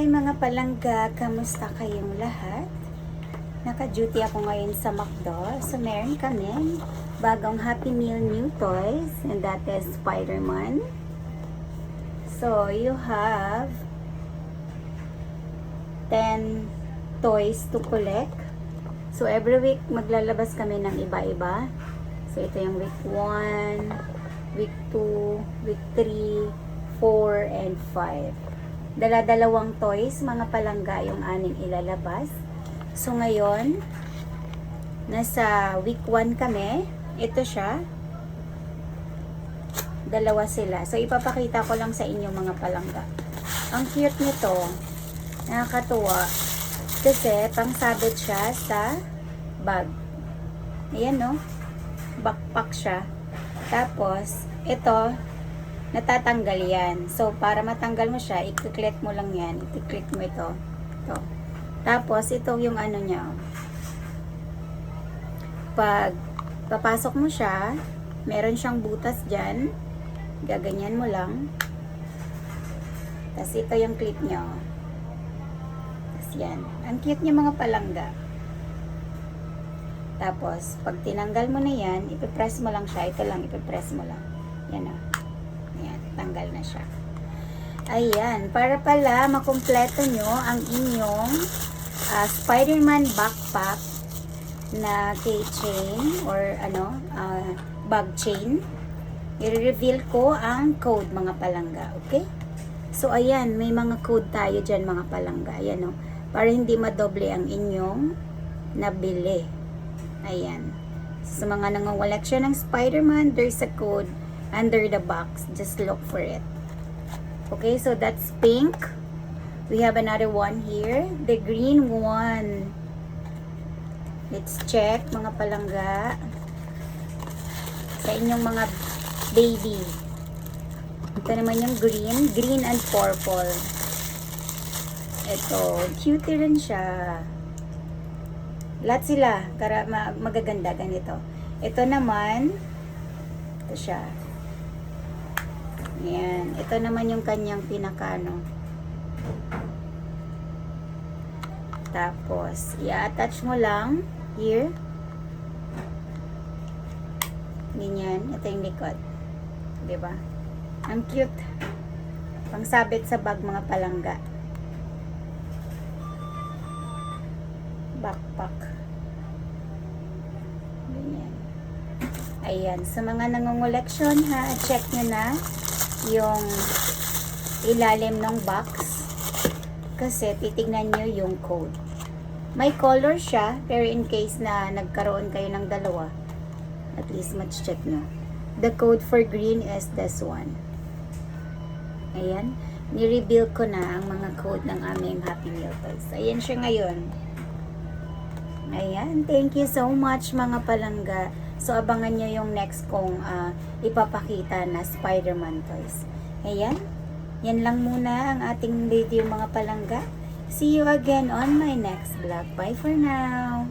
Hi mga palangga, kamusta kayong lahat? Naka-duty ako ngayon sa McDo. So meron kami bagong Happy Meal new toys, and that is Spider-Man. So you have 10 toys to collect. So every week maglalabas kami ng iba-iba. So ito yung week 1, week 2, week 3, 4, and 5. Dala-dalawang toys, mga palangga yung aning ilalabas. So ngayon, nasa week 1 kami. Ito siya. Dalawa sila. So ipapakita ko lang sa inyo mga palangga. Ang cute nito. Nakakatuwa. Kasi pangsabit siya sa bag. Ayan no. Backpack siya. Tapos, ito, natatanggal yan. So, para matanggal mo siya, i-click mo lang yan. I-click mo ito. Ito. Tapos, ito yung ano niya. Pag papasok mo siya, meron siyang butas dyan. Gaganyan mo lang. Tapos, ito yung clip niya. Tapos, yan. Ang cute niya mga palangga. Tapos, pag tinanggal mo na yan, ipipress mo lang siya. Ito lang, ipipress mo lang. Yan o. Ayan, tanggal na siya. Ayan, para pala makumpleto nyo ang inyong Spider-Man backpack na keychain or bag chain. I-reveal ko ang code mga palangga, okay? So, ayan, may mga code tayo dyan mga palangga. Ayan o, para hindi madoble ang inyong nabili. Ayan. Sa mga nangongoleksyon ng Spider-Man, there's a code under the box. Just look for it. Okay, so that's pink. We have another one here. The green one. Let's check mga palangga. Sa inyong mga baby. Ito naman yung green. Green and purple. Ito. Cute rin siya. Lahat sila. Magaganda ganito. Ito naman. Ito siya. Ayan. Ito naman yung kanyang pinakano. Tapos, i-attach mo lang here. Ganyan. Ito yung likod. Diba? Ang cute. Pangsabit sa bag mga palangga. Backpack. Ganyan. Ayan. Sa mga nangungoleksyon ha, check nyo na yung ilalim ng box kasi titignan nyo yung code. May color siya, pero in case na nagkaroon kayo ng dalawa, at least match-check nyo. The code for green is this one. Ayan. Ni-reveal ko na ang mga code ng aming Happy Meal toys. Ayan siya ngayon. Ayan. Thank you so much mga palangga. So, abangan nyo yung next kong ipapakita na Spider-Man toys. Ayan. Yan lang muna ang ating video mga palangga. See you again on my next vlog. Bye for now.